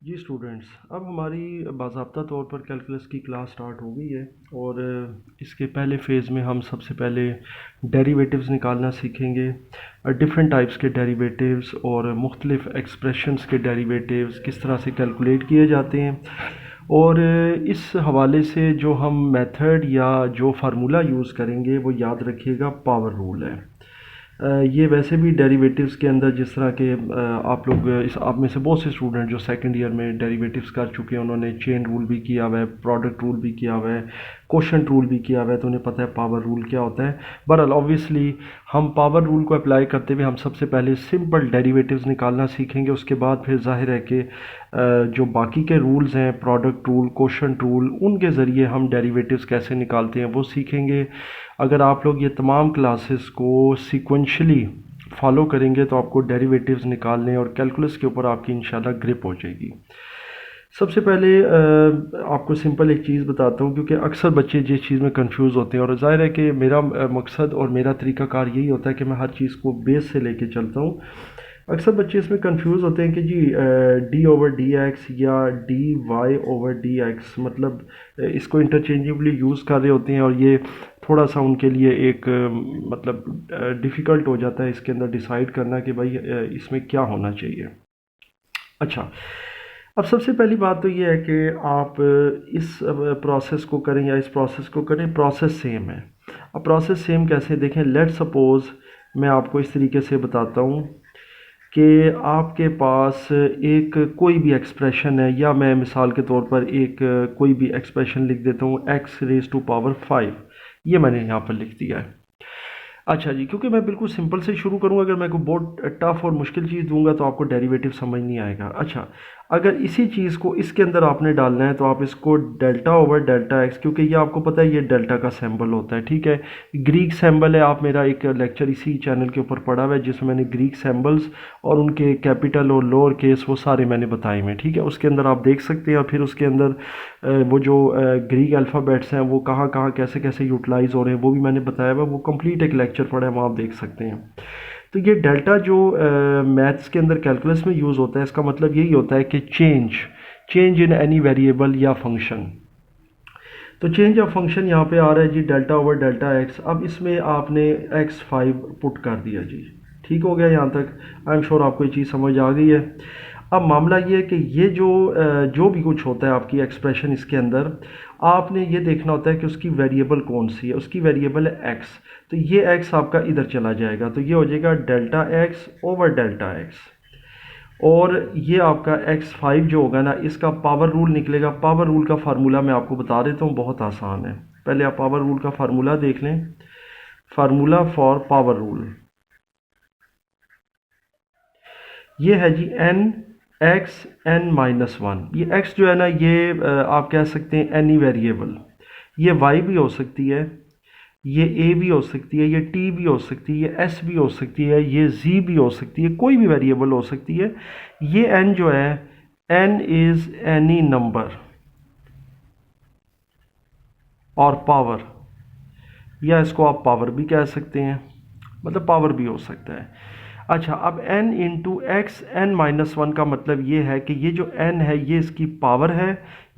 जी students, अब हमारी बाज़ाब्ता तौर पर कैलकुलस की क्लास स्टार्ट हो गई है और इसके पहले फ़ेज़ में हम सबसे पहले डेरिवेटिव्स निकालना सीखेंगे। डिफरेंट टाइप्स के डेरिवेटिव्स और मुख्तलिफ़ एक्सप्रेशंस के डेरिवेटिव्स किस तरह से कैलकुलेट किए जाते हैं। और इस हवाले से जो हम मेथड या जो फार्मूला यूज़ करेंगे वो याद रखिएगा, पावर रूल है। ये वैसे भी डेरिवेटिव्स के अंदर जिस तरह के आप लोग इस आप में से बहुत से स्टूडेंट जो सेकंड ईयर में डेरिवेटिव्स कर चुके हैं, उन्होंने चेन रूल भी किया हुआ है, प्रोडक्ट रूल भी किया हुआ है, कोशेंट रूल भी किया हुआ है, तो उन्हें पता है पावर रूल क्या होता है। बहरहाल ऑब्वियसली हम पावर रूल को अप्लाई करते हुए हम सबसे पहले सिंपल डेरिवेटिव्स निकालना सीखेंगे। उसके बाद फिर जाहिर है कि जो बाकी के रूल्स हैं, प्रोडक्ट रूल, कोशेंट रूल, उनके ज़रिए हम डेरिवेटिव्स कैसे निकालते हैं वो सीखेंगे। अगर आप लोग ये तमाम क्लासेस को सीक्वेंशली फॉलो करेंगे तो आपको डेरिवेटिव्स निकालने और कैलकुलस के ऊपर आपकी इंशाल्लाह ग्रिप हो जाएगी। सबसे पहले आपको सिंपल एक चीज़ बताता हूँ, क्योंकि अक्सर बच्चे जिस चीज़ में कंफ्यूज होते हैं, और ज़ाहिर है कि मेरा मकसद और मेरा तरीक़ाकार यही होता है कि मैं हर चीज़ को बेस से लेके चलता हूँ। अक्सर बच्चे इसमें कंफ्यूज होते हैं कि जी डी ओवर डी एक्स या D Y over D X, मतलब इसको इंटरचेंजेबली यूज़ कर रहे होते हैं, और ये थोड़ा सा उनके लिए एक मतलब डिफ़िकल्ट हो जाता है इसके अंदर डिसाइड करना कि भाई इसमें क्या होना चाहिए। अच्छा, अब सबसे पहली बात तो ये है कि आप इस प्रोसेस को करें या इस प्रोसेस को करें, प्रोसेस सेम है। अब प्रोसेस सेम कैसे, देखें, लेट सपोज़ मैं आपको इस तरीके से बताता हूँ कि आपके पास एक कोई भी एक्सप्रेशन है, या मैं मिसाल के तौर पर एक कोई भी एक्सप्रेशन लिख देता हूँ, एक्स रेज़ टू पावर 5, ये मैंने यहाँ पर लिख दिया है। अच्छा जी, क्योंकि मैं बिल्कुल सिंपल से शुरू करूँगा, अगर मैं कोई बहुत टफ और मुश्किल चीज़ दूंगा तो आपको डेरिवेटिव समझ नहीं आएगा। अच्छा, अगर इसी चीज़ को इसके अंदर आपने डालना है तो आप इसको डेल्टा ओवर डेल्टा एक्स, क्योंकि ये आपको पता है ये डेल्टा का सिंबल होता है, ठीक है, ग्रीक सिंबल है। आप मेरा एक लेक्चर इसी चैनल के ऊपर पढ़ा हुआ है जिसमें मैंने ग्रीक सिंबल्स और उनके कैपिटल और लोअर केस वो सारे मैंने बताए हुए हैं, ठीक है, उसके अंदर आप देख सकते हैं। और फिर उसके अंदर वो जो ग्रीक अल्फ़ाबेट्स हैं वो कहाँ कहाँ कैसे कैसे यूटिलाइज हो रहे हैं वो भी मैंने बताया हुआ, वो कंप्लीट एक लेक्चर पढ़ा है, वहाँ आप देख सकते हैं। तो ये डेल्टा जो मैथ्स के अंदर कैलकुलस में यूज़ होता है, इसका मतलब यही होता है कि चेंज इन एनी वेरिएबल या फंक्शन। तो चेंज ऑफ फंक्शन यहाँ पे आ रहा है जी, डेल्टा ओवर डेल्टा एक्स। अब इसमें आपने x5 पुट कर दिया जी, ठीक हो गया यहाँ तक। आई एम श्योर आपको ये चीज़ समझ आ गई है। अब मामला ये है कि ये जो भी कुछ होता है आपकी एक्सप्रेशन, इसके अंदर आपने ये देखना होता है कि उसकी वेरिएबल कौन सी है। उसकी वेरिएबल है एक्स, तो ये एक्स आपका इधर चला जाएगा, तो ये हो जाएगा delta x over delta x. और ये आपका x5 जो होगा ना, इसका पावर रूल निकलेगा। पावर रूल का फार्मूला मैं आपको बता देता हूँ, बहुत आसान है। पहले आप पावर रूल का फार्मूला देख लें। फार्मूला फॉर पावर रूल ये है जी, n x n minus one. ये x जो है ना, ये आप कह सकते हैं एनी वेरिएबल, ये y भी हो सकती है, ये a भी हो सकती है, ये t भी हो सकती है, ये s भी हो सकती है, ये z भी हो सकती है, कोई भी वेरिएबल हो सकती है। ये n जो है, n इज़ एनी नंबर और पावर, या इसको आप पावर भी कह सकते हैं, मतलब पावर भी हो सकता है। अच्छा, अब n into x n minus one का मतलब ये है कि ये जो n है ये इसकी पावर है,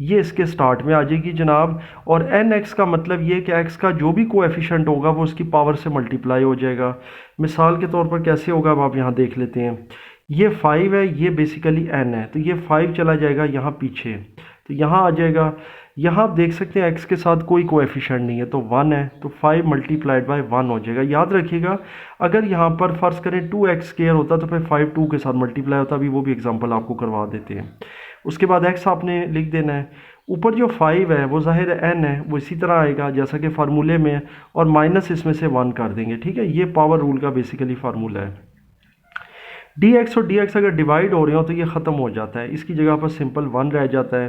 ये इसके स्टार्ट में आ जाएगी जनाब। और एन एक्स का मतलब ये कि x का जो भी कोएफिशिएंट होगा वो उसकी पावर से मल्टीप्लाई हो जाएगा। मिसाल के तौर पर कैसे होगा, अब आप यहाँ देख लेते हैं। ये 5 है, ये बेसिकली n है, तो ये 5 चला जाएगा यहाँ पीछे, तो यहाँ आ जाएगा। यहाँ आप देख सकते हैं x के साथ कोई कोएफिशिएंट नहीं है, तो 1 है, तो 5 मल्टीप्लाइड बाय 1 हो जाएगा। याद रखिएगा, अगर यहाँ पर फ़र्ज़ करें 2x² होता तो फिर 5 2 के साथ मल्टीप्लाई होता। अभी वो भी एग्जांपल आपको करवा देते हैं। उसके बाद x आपने लिख देना है। ऊपर जो 5 है वो ज़ाहिर है n है, वो इसी तरह आएगा जैसा कि फार्मूले में, और माइनस इसमें से 1 कर देंगे, ठीक है। ये पावर रूल का बेसिकली फार्मूला है। dx और dx अगर डिवाइड हो रहे हो तो ये ख़त्म हो जाता है, इसकी जगह पर सिंपल 1 रह जाता है।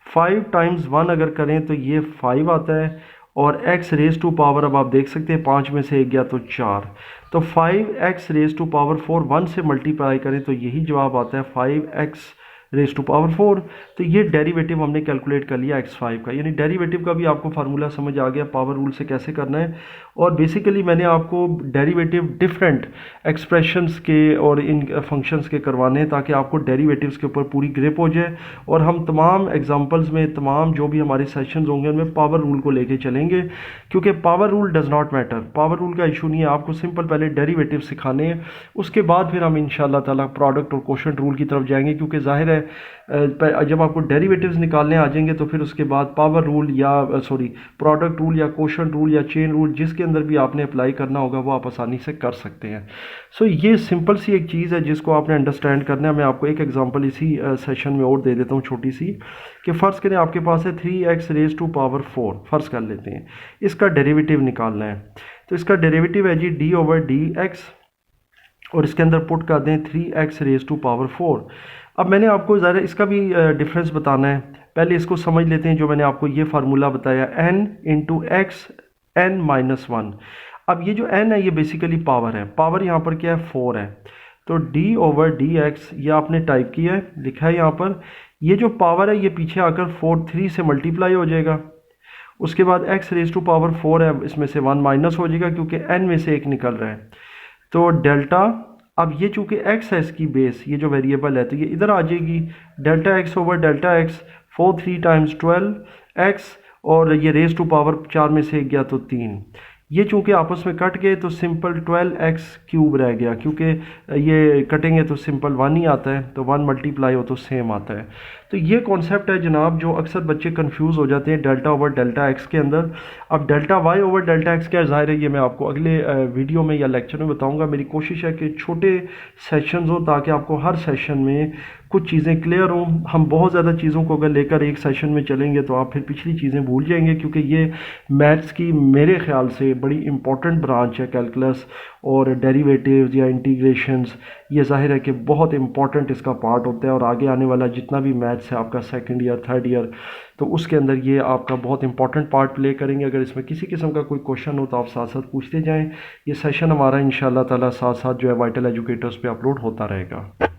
5 टाइम्स 1 अगर करें तो ये 5 आता है, और x रेज टू पावर, अब आप देख सकते हैं 5 में से 1 गया तो 4, तो 5x रेज टू पावर 4 1 से मल्टीप्लाई करें तो यही जवाब आता है 5x रेज टू पावर 4। तो ये डेरिवेटिव हमने कैलकुलेट कर लिया x5 का, यानी डेरिवेटिव का भी आपको फार्मूला समझ आ गया पावर रूल से कैसे करना है। और बेसिकली मैंने आपको डेरिवेटिव डिफरेंट एक्सप्रेशंस के और इन फंक्शंस के करवाने हैं ताकि आपको डेरिवेटिव्स के ऊपर पूरी ग्रिप हो जाए, और हम तमाम एग्जांपल्स में तमाम जो भी हमारे सेशंस होंगे उनमें पावर रूल को लेके चलेंगे, क्योंकि power rule does not matter, power rule का इशू नहीं है। आपको सिंपल पहले डेरिवेटिव सिखाने हैं, उसके बाद फिर हम इंशाल्लाह ताला प्रोडक्ट और कोशेंट रूल की तरफ जाएंगे, क्योंकि जाहिर है जब आपको डेरिवेटिव्स निकालने आ जाएंगे तो फिर उसके बाद पावर रूल या प्रोडक्ट रूल या कोशेंट रूल या चेन रूल जिसके अंदर भी आपने अप्लाई करना होगा वो आप आसानी से कर सकते हैं। सो ये सिंपल सी एक चीज़ है जिसको आपने अंडरस्टैंड करना है। मैं आपको एक एग्जांपल इसी सेशन में और दे देता हूँ छोटी सी, कि फ़र्ज़ करें आपके पास है 3x रेज़ टू पावर 4, फ़र्ज़ कर लेते हैं, इसका डेरिवेटिव निकालना है। तो इसका डेरिवेटिव है जी d/dx, और इसके अंदर पुट कर दें 3x रेज़ टू पावर 4। अब मैंने आपको ज़रा इसका भी डिफरेंस बताना है, पहले इसको समझ लेते हैं। जो मैंने आपको ये फार्मूला बताया n इंटू एक्स n-1, अब ये जो n है ये बेसिकली पावर है, पावर यहाँ पर क्या है 4 है, तो d/dx ये आपने टाइप किया है, लिखा है यहाँ पर, ये जो पावर है ये पीछे आकर 3 से मल्टीप्लाई हो जाएगा, उसके बाद x रेज़ टू पावर 4 है, इसमें से 1 माइनस हो जाएगा क्योंकि n में से एक निकल रहा है, तो डेल्टा, अब ये चूंकि x है इसकी बेस, ये जो वेरिएबल है तो ये इधर आ जाएगी, delta x over delta x, 4 3 times 12x, और ये रेज़ टू पावर 4 में से एक गया तो 3, ये चूंकि आपस में कट गए तो सिंपल 12x³ रह गया, क्योंकि ये कटेंगे तो सिंपल 1 ही आता है, तो 1 मल्टीप्लाई हो तो सेम आता है। तो ये कॉन्सेप्ट है जनाब जो अक्सर बच्चे कंफ्यूज हो जाते हैं डेल्टा ओवर डेल्टा एक्स के अंदर। अब delta y over delta x क्या ज़ाहिर है, ये मैं आपको अगले वीडियो में या लेक्चर में बताऊंगा। मेरी कोशिश है कि छोटे सेशंस हो ताकि आपको हर सेशन में कुछ चीज़ें क्लियर हों। हम बहुत ज़्यादा चीज़ों को अगर लेकर एक सेशन में चलेंगे तो आप फिर पिछली चीज़ें भूल जाएंगे, क्योंकि ये मैथ्स की मेरे ख्याल से बड़ी इंपॉर्टेंट ब्रांच है कैलकुलस, और डेरिवेटिव्स या इंटीग्रेशंस ये ज़ाहिर है कि बहुत इंपॉर्टेंट इसका पार्ट होता है, और आगे आने वाला जितना भी मैथ्स है आपका सेकंड ईयर थर्ड ईयर, तो उसके अंदर ये आपका बहुत इंपॉर्टेंट पार्ट प्ले करेंगे। अगर इसमें किसी किस्म का कोई क्वेश्चन हो तो आप साथ साथ पूछते जाएं। ये सेशन हमारा इंशाल्लाह ताला साथ साथ जो है वाइटल एजुकेटर्स पे अपलोड होता रहेगा।